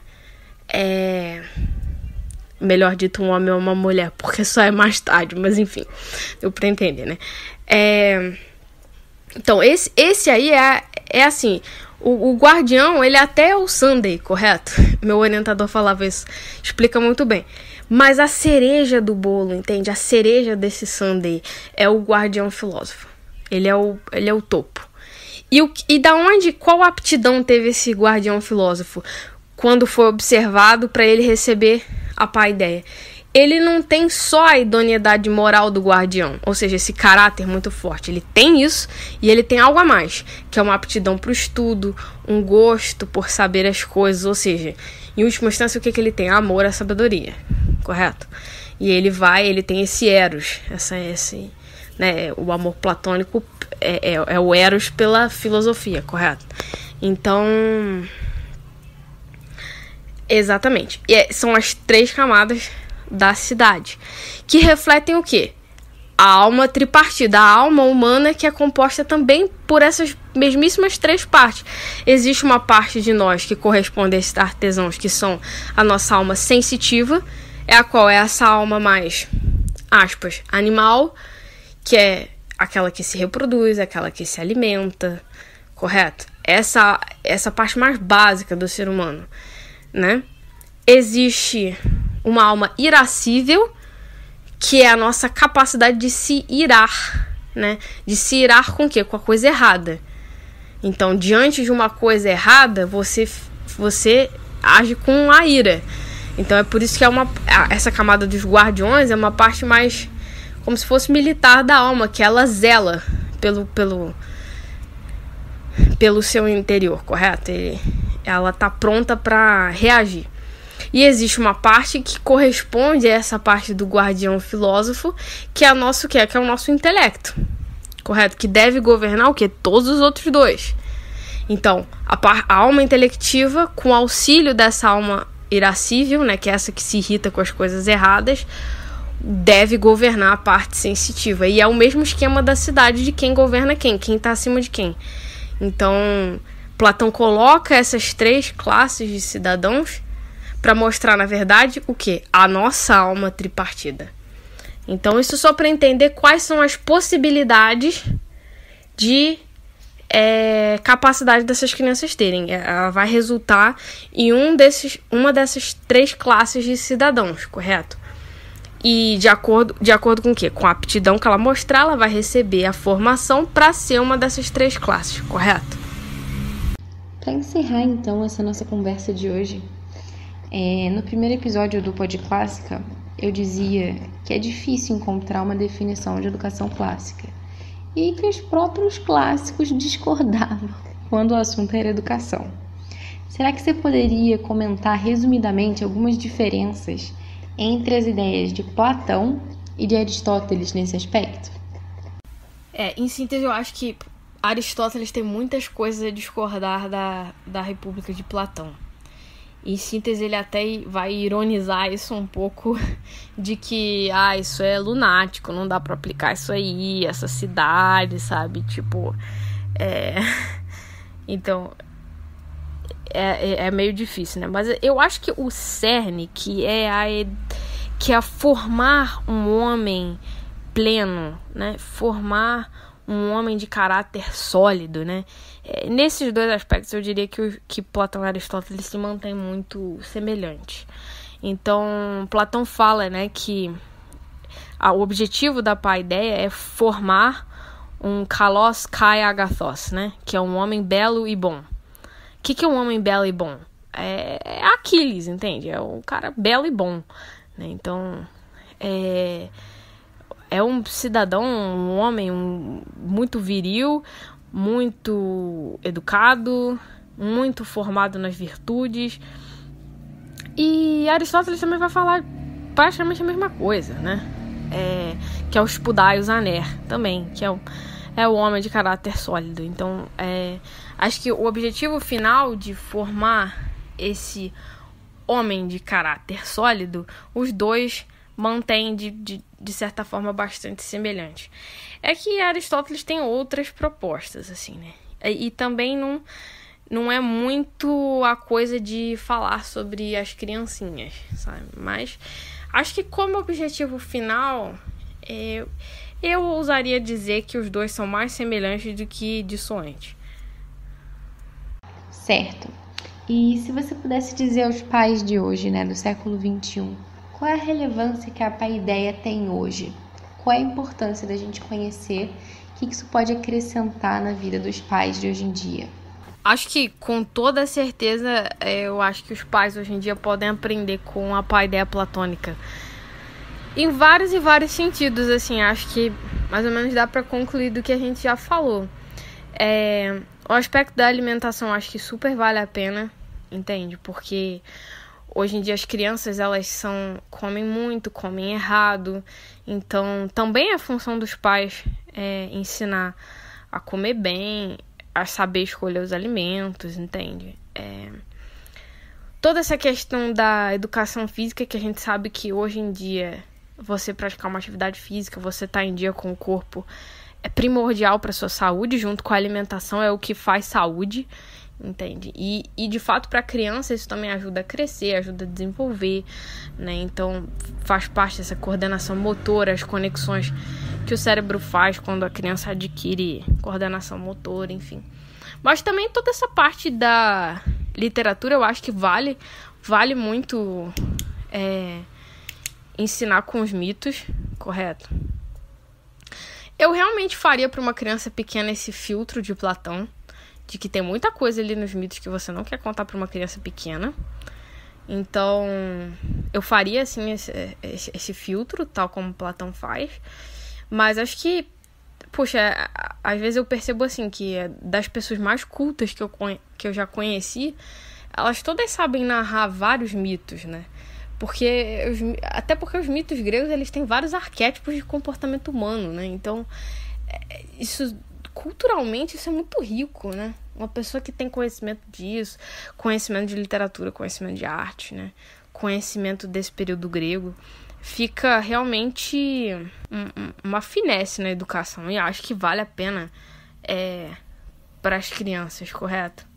Melhor dito, um homem ou uma mulher, porque só é mais tarde, mas enfim, deu pra entender, né? Então, esse aí é assim, o guardião, ele até é o Sunday, correto? Meu orientador falava isso, explica muito bem. Mas a cereja do bolo, entende? A cereja desse Sunday é o guardião filósofo. Ele é o topo. E da onde, qual aptidão teve esse guardião filósofo quando foi observado para ele receber a paideia? Ele não tem só a idoneidade moral do guardião, ou seja, esse caráter muito forte. Ele tem isso e ele tem algo a mais, que é uma aptidão para o estudo, um gosto por saber as coisas, ou seja, em última instância, o que ele tem? Amor à sabedoria, correto? E ele tem esse eros, né, o amor platônico é o eros pela filosofia, correto? Então, exatamente. São as 3 camadas da cidade, que refletem o quê? A alma tripartida, a alma humana, que é composta também por essas mesmíssimas 3 partes. Existe uma parte de nós que corresponde a esses artesãos, que são a nossa alma sensitiva, a qual é essa alma mais, aspas, animal, que é aquela que se reproduz, aquela que se alimenta, correto? Essa parte mais básica do ser humano, né? Existe uma alma irascível, que é a nossa capacidade de se irar, né? De se irar com o quê? Com a coisa errada. Então, diante de uma coisa errada, você age com a ira. Então, é por isso que essa camada dos guardiões é uma parte mais como se fosse militar da alma, que ela zela pelo seu interior, correto? Ela tá pronta para reagir. E existe uma parte que corresponde a essa parte do guardião filósofo, que é o nosso intelecto, correto? Que deve governar o quê? Todos os outros 2. Então, a alma intelectiva, com auxílio dessa alma irascível, né, que é essa que se irrita com as coisas erradas, deve governar a parte sensitiva. E é o mesmo esquema da cidade, de quem governa quem está acima de quem. Então, Platão coloca essas 3 classes de cidadãos para mostrar, na verdade, o quê? A nossa alma tripartida. Então, isso só para entender quais são as possibilidades de capacidade dessas crianças terem. Ela vai resultar em uma dessas 3 classes de cidadãos, correto? E de acordo com o quê? Com a aptidão que ela mostrar, ela vai receber a formação para ser uma dessas 3 classes, correto? Para encerrar, então, essa nossa conversa de hoje, no primeiro episódio do Pod Clássica, eu dizia que é difícil encontrar uma definição de educação clássica e que os próprios clássicos discordavam quando o assunto era educação. Será que você poderia comentar resumidamente algumas diferenças entre as ideias de Platão e de Aristóteles nesse aspecto? Em síntese, eu acho que Aristóteles tem muitas coisas a discordar da República de Platão. Em síntese, ele até vai ironizar isso um pouco, de que, isso é lunático, não dá pra aplicar isso aí, essa cidade, sabe? Tipo, Então, é meio difícil, né? Mas eu acho que o cerne, que é formar um homem pleno, né? Formar um homem de caráter sólido, né? Nesses 2 aspectos, eu diria que Platão e Aristóteles se mantêm muito semelhantes. Então, Platão fala, né, que o objetivo da paideia é formar um kalos kai agathos, né? Que é um homem belo e bom. O que é um homem belo e bom? É Aquiles, entende? É um cara belo e bom, né? Então, é um cidadão, um homem muito viril, muito educado, muito formado nas virtudes. E Aristóteles também vai falar praticamente a mesma coisa, né? que é o Spudai Zaner também, que é o homem de caráter sólido. Então, acho que o objetivo final de formar esse homem de caráter sólido, os dois mantêm de certa forma bastante semelhante. É que Aristóteles tem outras propostas, assim, né? E também não é muito a coisa de falar sobre as criancinhas, sabe? Mas acho que como objetivo final, eu ousaria dizer que os dois são mais semelhantes do que dissoantes. Certo. E se você pudesse dizer aos pais de hoje, né, do século XXI, qual é a relevância que a paideia tem hoje? Qual é a importância da gente conhecer? O que isso pode acrescentar na vida dos pais de hoje em dia? Acho que, com toda certeza, eu acho que os pais hoje em dia podem aprender com a paideia platônica. Em vários e vários sentidos, assim, acho que mais ou menos dá para concluir do que a gente já falou. O aspecto da alimentação acho que super vale a pena, entende? Porque hoje em dia as crianças, elas comem muito, comem errado. Então, também é função dos pais ensinar a comer bem, a saber escolher os alimentos, entende? Toda essa questão da educação física, que a gente sabe que hoje em dia você praticar uma atividade física, você estar em dia com o corpo, é primordial para sua saúde, junto com a alimentação, é o que faz saúde, entende? E de fato, para a criança, isso também ajuda a crescer, ajuda a desenvolver, né? Então, faz parte dessa coordenação motora, as conexões que o cérebro faz quando a criança adquire coordenação motora, enfim. Mas também toda essa parte da literatura, eu acho que vale muito ensinar com os mitos, correto? Eu realmente faria para uma criança pequena esse filtro de Platão, de que tem muita coisa ali nos mitos que você não quer contar para uma criança pequena. Então, eu faria, assim, esse filtro, tal como Platão faz. Mas acho que, poxa, às vezes eu percebo, assim, que das pessoas mais cultas que eu já conheci, elas todas sabem narrar vários mitos, né? Até porque os mitos gregos, eles têm vários arquétipos de comportamento humano, né? Então, culturalmente, isso é muito rico, né? Uma pessoa que tem conhecimento disso, conhecimento de literatura, conhecimento de arte, né? Conhecimento desse período grego, fica realmente uma finesse na educação. E acho que vale a pena para as crianças, correto?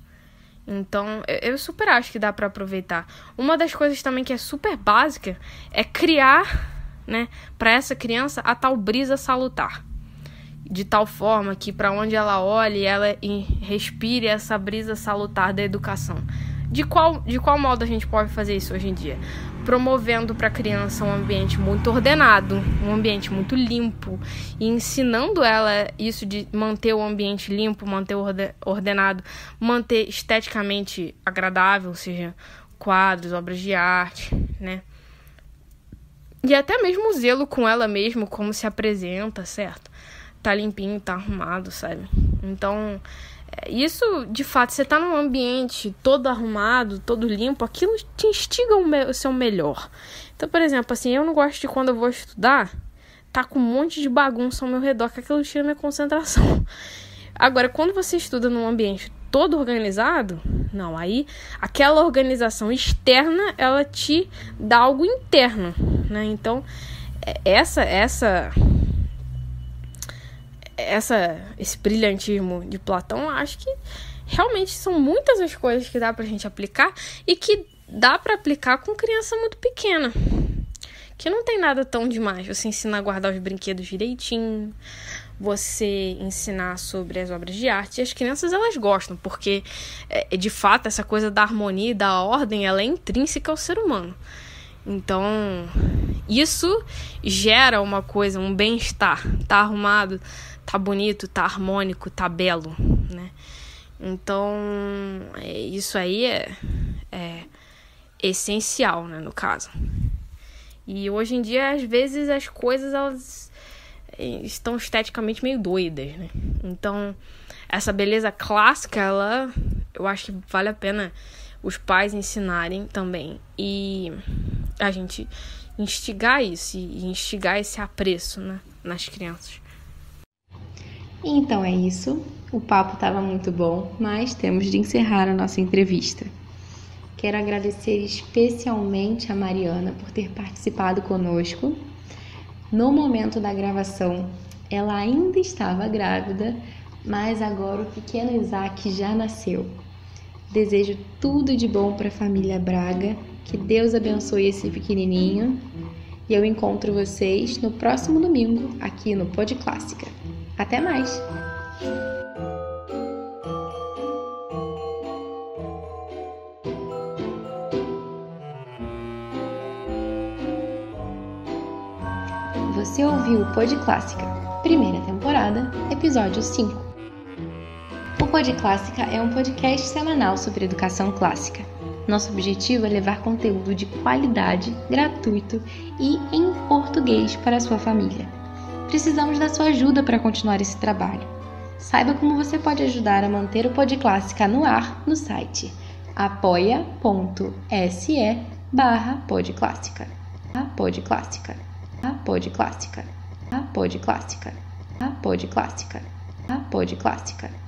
Então, eu super acho que dá para aproveitar. Uma das coisas também que é super básica é criar, né, para essa criança a tal brisa salutar. De tal forma que para onde ela olhe, ela respire essa brisa salutar da educação. De qual modo a gente pode fazer isso hoje em dia? Promovendo para a criança um ambiente muito ordenado, um ambiente muito limpo, e ensinando ela isso de manter o ambiente limpo, manter ordenado, manter esteticamente agradável, ou seja, quadros, obras de arte, né? E até mesmo o zelo com ela mesma, como se apresenta, certo? Tá limpinho, tá arrumado, sabe? Então, isso, de fato, você tá num ambiente todo arrumado, todo limpo, aquilo te instiga o seu melhor. Então, por exemplo, assim, eu não gosto de quando eu vou estudar, tá com um monte de bagunça ao meu redor, que aquilo tira minha concentração. Agora, quando você estuda num ambiente todo organizado, não, aí aquela organização externa, ela te dá algo interno, né? Então, esse brilhantismo de Platão, acho que realmente são muitas as coisas que dá pra gente aplicar e que dá pra aplicar com criança muito pequena, que não tem nada tão demais. Você ensina a guardar os brinquedos direitinho, você ensinar sobre as obras de arte, e as crianças, elas gostam, porque de fato essa coisa da harmonia e da ordem, ela é intrínseca ao ser humano. Então, isso gera uma coisa, um bem-estar. Tá arrumado, tá bonito, tá harmônico, tá belo, né? Então, isso aí é essencial, né, no caso. E hoje em dia, às vezes, as coisas, elas estão esteticamente meio doidas, né? Então, essa beleza clássica, eu acho que vale a pena os pais ensinarem também. E a gente instigar isso e instigar esse apreço, né, nas crianças. Então é isso. O papo estava muito bom, mas temos de encerrar a nossa entrevista. Quero agradecer especialmente a Mariana por ter participado conosco. No momento da gravação, ela ainda estava grávida, mas agora o pequeno Isaac já nasceu. Desejo tudo de bom para a família Braga, que Deus abençoe esse pequenininho. E eu encontro vocês no próximo domingo aqui no Pod Clássica. Até mais! Você ouviu o Pod Clássica, primeira temporada, episódio 5. O Pod Clássica é um podcast semanal sobre educação clássica. Nosso objetivo é levar conteúdo de qualidade, gratuito e em português para a sua família. Precisamos da sua ajuda para continuar esse trabalho. Saiba como você pode ajudar a manter o Pod Clássica no ar no site apoia.se/podclássica. Pod Clássica. Pod Clássica. Pod Clássica. Pod Clássica. Pod Clássica.